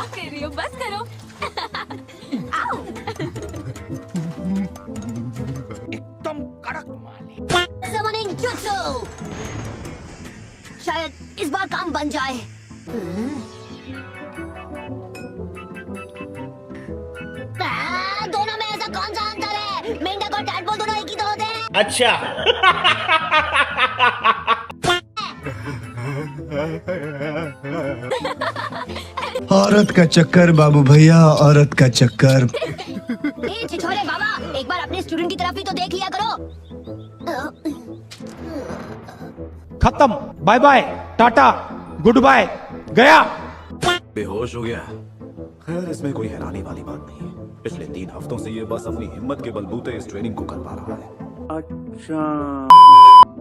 मजाक कर रही हो, बस करो। आओ। एकदम कड़क माली। Summoning jutsu। शायद इस बार काम बन जाए। दोनों में ऐसा कौन सा अंतर है? मेंढक और टैडपोल दोनों एक ही तो होते हैं। अच्छा। औरत का चक्कर बाबू भैया, औरत का चक्कर। छिछोरे बाबा, एक बार अपने स्टूडेंट की तरफ भी तो देख लिया करो। खत्म, बाय बाय, टाटा, गुड बाय, गया। बेहोश हो गया। खैर इसमें कोई हैरानी वाली बात नहीं है। पिछले 3 हफ्तों से ये बस अपनी हिम्मत के बलबूते इस ट्रेनिंग को कर पा रहा है।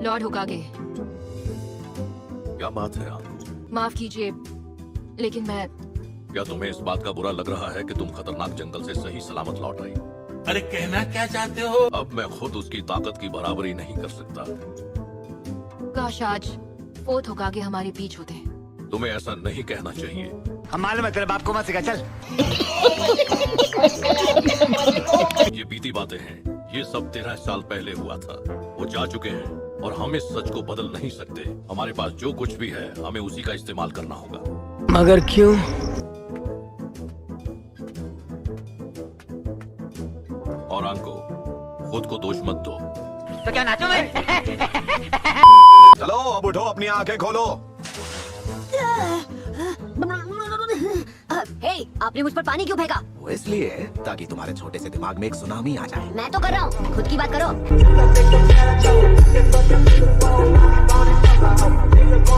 लॉर्ड होकागे, क्या बात है आप? माफ कीजिए, लेकिन मैं क्या तुम्हें इस बात का बुरा लग रहा है कि तुम खतरनाक जंगल से सही सलामत लौट आई? अरे कहना क्या चाहते हो? अब मैं खुद उसकी ताकत की बराबरी नहीं कर सकता। काश आज फोर्थ होकागे हमारे बीच होते। तुम्हें ऐसा नहीं कहना चाहिए। हम मालूम है, तेरे बाप को मत सिखा, चल। ये बीती बातें हैं। ये सब 13 साल पहले हुआ था। वो जा चुके हैं और हम इस सच को बदल नहीं सकते। हमारे पास जो कुछ भी है हमें उसी का इस्तेमाल करना होगा। मगर क्यों? और आंको, खुद को दोष मत दो। तो क्या नाचो मैं? चलो अब उठो, अपनी आंखें खोलो। हे, आपने मुझ पर पानी क्यों फेंका? वो इसलिए ताकि तुम्हारे छोटे से दिमाग में एक सुनामी आ जाए। मैं तो कर रहा हूँ, खुद की बात करो।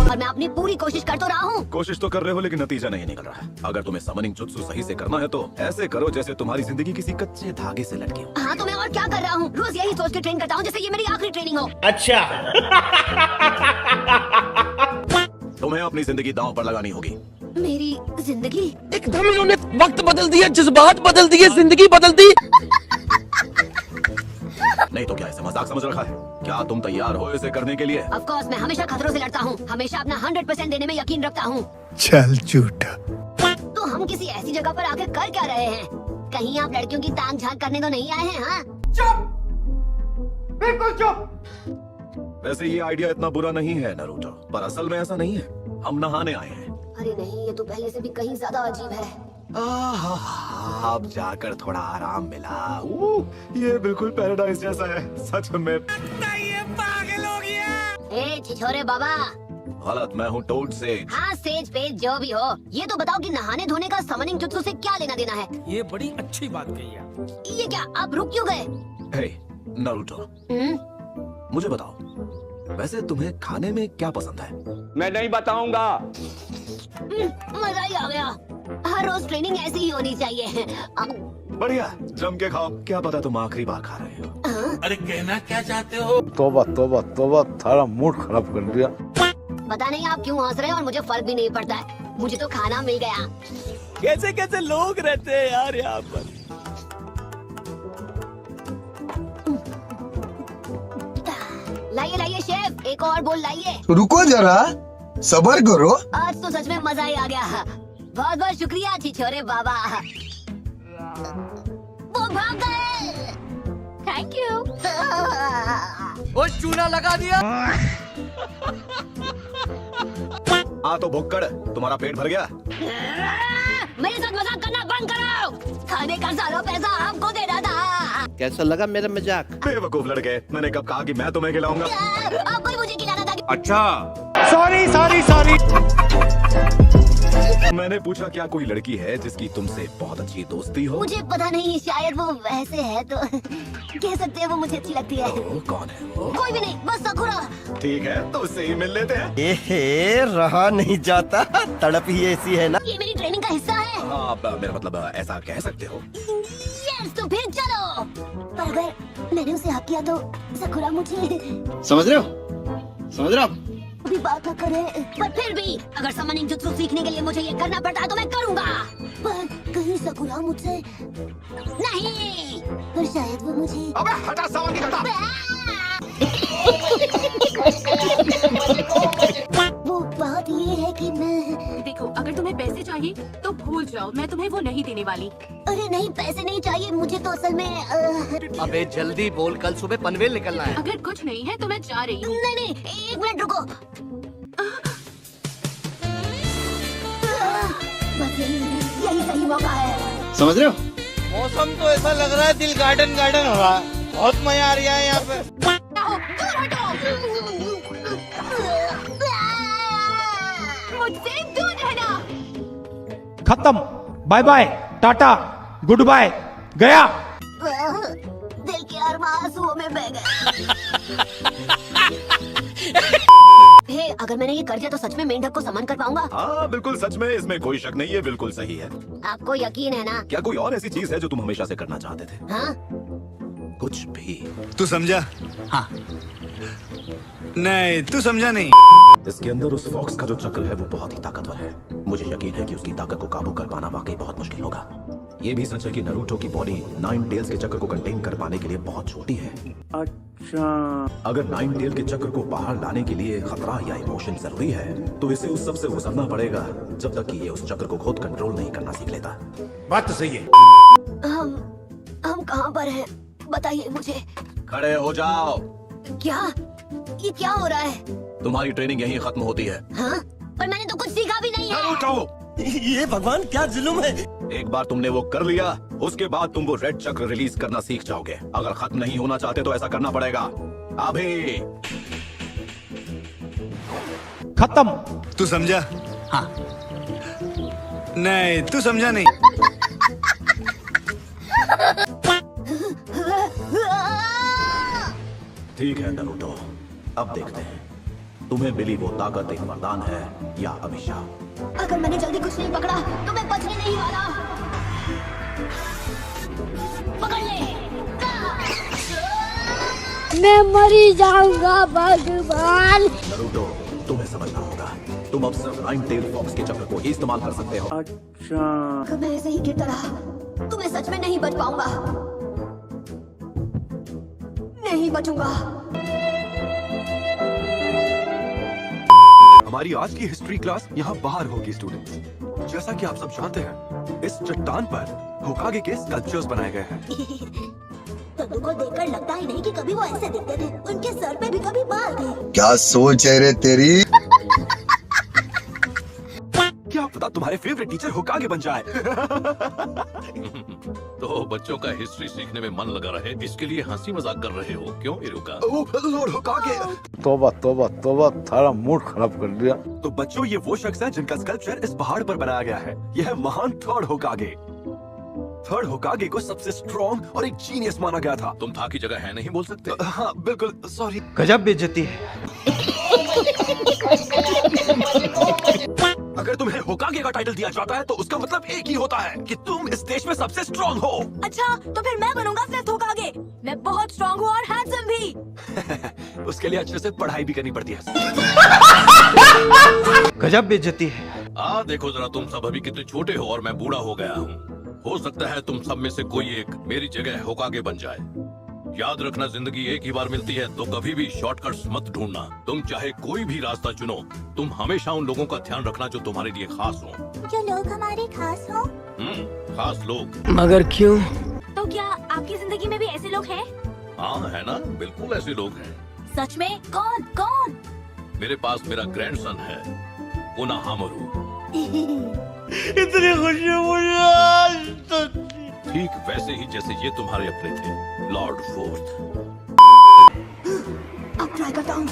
और मैं अपनी पूरी कोशिश कर तो रहा हूँ। कोशिश तो कर रहे हो लेकिन नतीजा नहीं निकल रहा है। अगर तुम्हें समनिंग जुत्सु सही से करना है तो ऐसे करो जैसे तुम्हारी जिंदगी किसी कच्चे धागे से लटकी हो। हाँ तो मैं और क्या कर रहा हूँ? रोज यही सोच के ट्रेन करता हूँ जैसे ये मेरी आखिरी ट्रेनिंग हो। अच्छा। तुम्हें अपनी जिंदगी दांव पर लगानी होगी। मेरी जिंदगी? एकदम इन्होंने वक्त बदल दिया, जज्बात बदल दिए, जिंदगी बदल दी। नहीं तो क्या इसे मजाक समझ रखा है? क्या तुम तैयार हो इसे करने के लिए? ऑफ कोर्स, मैं हमेशा खतरों से लड़ता हूँ, हमेशा अपना 100% देने में यकीन रखता हूँ। चल झूठा। तो हम किसी ऐसी जगह पर आकर कर क्या रहे हैं? कहीं आप लड़कियों की ताक झांक करने तो नहीं आए हैं? हाँ? चुप, बिल्कुल चुप। वैसे ये आइडिया इतना बुरा नहीं है नारुतो, पर असल में ऐसा नहीं है। हम नहाने आए हैं। अरे नहीं, ये तो पहले से भी कहीं ज्यादा अजीब है। अब जाकर थोड़ा आराम मिला। ये बिल्कुल पैराडाइज जैसा है, सच में। ये पागल हो गया। ए छिछोरे बाबा। गलत, मैं हूँ टोड सेज। हाँ सेज पेज जो भी हो, ये तो बताओ कि नहाने धोने का समनिंग जुत्सु से क्या लेना देना है? ये बड़ी अच्छी बात कही है। ये क्या, आप रुक क्यों गए? हे नारुतो, मुझे बताओ, वैसे तुम्हें खाने में क्या पसंद है? मैं नहीं बताऊंगा। मजा ही आ गया। हर रोज ट्रेनिंग ऐसी ही होनी चाहिए। बढ़िया, जम के खाओ। क्या पता तुम आखिरी बार खा रहे हो। अरे कहना क्या चाहते हो? तोबा तोबा तोबा, थारा मूड खराब कर दिया। पता नहीं आप क्यों हंस रहे हैं और मुझे फर्क भी नहीं पड़ता है। मुझे तो खाना मिल गया। कैसे कैसे लोग रहते हैं यार यहाँ पर। लाइए लाइए शेफ, एक और बोल लाइए। रुको जरा, सबर करो। आज तो सच में मजा ही आ गया। बहुत बहुत शुक्रिया छिछोरे बाबा। वो भाग गए। Thank you. वो चूना लगा दिया। हाँ तो भुक्कड़, तुम्हारा पेट भर गया? मेरे साथ मजाक करना बंद करो। खाने का सारा पैसा आपको देना था। कैसा लगा मेरा मजाक? बेवकूफ लड़के, मैंने कब कहा कि मैं तुम्हें खिलाऊंगा? आपको ही मुझे खिलाना था। अच्छा, सॉरी सॉरी सॉरी। मैंने पूछा क्या कोई लड़की है जिसकी तुमसे बहुत अच्छी दोस्ती हो? मुझे पता नहीं, शायद वो वैसे है तो कह सकते हैं वो मुझे अच्छी लगती है। कौन है वो? कोई भी नहीं, बस सकुरा। ठीक है तो उससे ही मिल लेते हैं। रहा नहीं जाता, तड़प ही ऐसी है ना। ये मेरी ट्रेनिंग का हिस्सा है। हाँ, आप मेरा मतलब ऐसा कह सकते हो। यस, तो फिर चलो। पर अगर मैंने उसे हक किया तो सकुरा मुझे समझ रहे हो? समझ रहे हो? भी बात न करे। पर फिर भी अगर समनिंग जुत्सु सीखने के लिए मुझे ये करना पड़ता है तो मैं करूँगा। पर कहीं सकुरा मुझसे नहीं, पर शायद वो मुझे। अबे हटा, सामान की हटा। वो बात ये है कि मैं। देखो, अगर तुम्हें पैसे चाहिए तो भूल जाओ, मैं तुम्हें वो नहीं देने वाली। अरे नहीं, पैसे नहीं चाहिए मुझे तो असल में अबे जल्दी बोल, कल सुबह पनवेल निकलना है। अगर कुछ नहीं है तो मैं जा रही हूँ। नहीं नहीं, एक मिनट रुको। बस यही सही मौका है। समझ रहे हो? मौसम तो ऐसा लग रहा है दिल गार्डन गार्डन हो रहा है। बहुत मजा आ रहा है यहाँ पे। दूर हटो, मुझसे दूर रहना। खत्म, बाय बाय, टाटा, गुड बाय, गया। दिल के अरमां आंसुओं में बह गए। हे, अगर मैंने ये कर दिया तो सच में मेंढक को समन कर पाऊंगा? हाँ बिल्कुल, सच में इसमें कोई शक नहीं है, बिल्कुल सही है। आपको यकीन है ना? क्या कोई और ऐसी चीज है जो तुम हमेशा से करना चाहते थे? हाँ? कुछ भी। तू समझा? हाँ। नहीं, तू समझा नहीं। इसके अंदर उस फॉक्स का जो चक्र है वो बहुत ही ताकतवर है। मुझे यकीन है कि उसकी ताकत को काबू कर पाना वाकई बहुत मुश्किल होगा। ये भी सच है कि नारुतो की बॉडी 9 टेल्स के चक्र को कंटेन कर पाने के लिए बहुत छोटी है। अच्छा, अगर 9 टेल के चक्र को बाहर लाने के लिए खतरा या इमोशन जरूरी है तो इसे उस सब से गुजरना पड़ेगा जब तक कि ये उस चक्र को खुद कंट्रोल नहीं करना सीख लेता। बात तो सही है। हम कहाँ पर हैं? बताइए मुझे। खड़े हो जाओ। क्या? ये क्या हो रहा है? तुम्हारी ट्रेनिंग यहीं खत्म होती है। हाँ? पर मैंने तो कुछ सीखा भी नहीं है। नारुतो, ये भगवान क्या जुल्म है। एक बार तुमने वो कर लिया, उसके बाद तुम वो रेड चक्र रिलीज करना सीख जाओगे। अगर खत्म नहीं होना चाहते तो ऐसा करना पड़ेगा अभी। खत्म। तू समझा? हाँ। नहीं, तू समझा नहीं। ठीक है नारुतो, अब देखते हैं तुम्हें मिली वो ताकत एक वरदान है या अभिशाप। अगर मैंने जल्दी कुछ नहीं पकड़ा तो मैं बचने नहीं वाला। पकड़ ले। मैं मरी जाऊंगा भगवान। नारुतो, तुम्हें समझना होगा, तुम अब सिर्फ 9 टेल फॉक्स के चक्र को ही इस्तेमाल कर सकते हो। अगर मैं ऐसे ही गिरता रहा तो मैं सच में नहीं बच पाऊंगा। नहीं बचूंगा। हमारी आज की हिस्ट्री क्लास यहाँ बाहर होगी स्टूडेंट्स। जैसा कि आप सब जानते हैं, इस चट्टान पर होकागे के स्कल्पचर्स बनाए गए हैं। तनु को देखकर लगता ही नहीं कि कभी वो ऐसे दिखते थे। उनके सर पे भी कभी बाल थे। क्या सोच है रे तेरी? क्या पता तुम्हारे फेवरेट टीचर होकागे बन जाए। तो बच्चों का हिस्ट्री सीखने में मन लगा रहे, इसके लिए हंसी मजाक कर रहे हो क्यों इरुका? Oh lord होकागे। तोबा तोबा तोबा, थारा मूड खराब कर दिया। तो बच्चों, ये वो शख्स है जिनका स्कल्पचर इस पहाड़ पर बनाया गया है। यह है महान थर्ड होकागे। थर्ड होकागे को सबसे स्ट्रॉन्ग और एक जीनियस माना गया था। तुम था की जगह है नहीं बोल सकते? हाँ बिल्कुल, सॉरी। गजब बेइज्जती है। अगर तुम्हें होकागे का टाइटल दिया जाता है तो उसका मतलब एक ही होता है कि तुम इस देश में सबसे स्ट्रॉन्ग हो। अच्छा, तो फिर मैं बनूंगा फिफ्थ होकागे। मैं बहुत स्ट्रॉन्ग हूँ और हैंडसम भी। उसके लिए अच्छे से पढ़ाई भी करनी पड़ती है। गजब बेइज्जती है। देखो जरा, तुम सब अभी कितने छोटे हो और मैं बूढ़ा हो गया हूँ। हो सकता है तुम सब में से कोई एक मेरी जगह होकागे बन जाए। याद रखना, जिंदगी एक ही बार मिलती है तो कभी भी शॉर्टकट्स मत ढूंढना। तुम चाहे कोई भी रास्ता चुनो, तुम हमेशा उन लोगों का ध्यान रखना जो तुम्हारे लिए खास हो। जो लोग हमारे खास हो। खास लोग। मगर क्यों? तो क्या आपकी जिंदगी में भी ऐसे लोग हैं? हाँ है ना, बिल्कुल ऐसे लोग हैं। सच में? कौन कौन? मेरे पास मेरा ग्रैंडसन है, कोनोहामारू। इतनी खुशी मुझे आज तक। ठीक वैसे ही जैसे ये तुम्हारे अपने थे, लॉर्ड फोर्थ। अब ट्राई करता हूँ।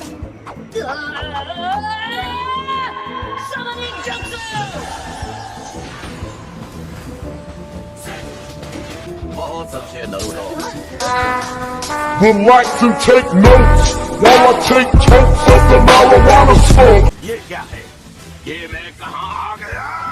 बहुत अच्छे Naruto. Would like to take notes while I take totes of the marijuana smoke. ये क्या है? ये मैं कहाँ आ गया?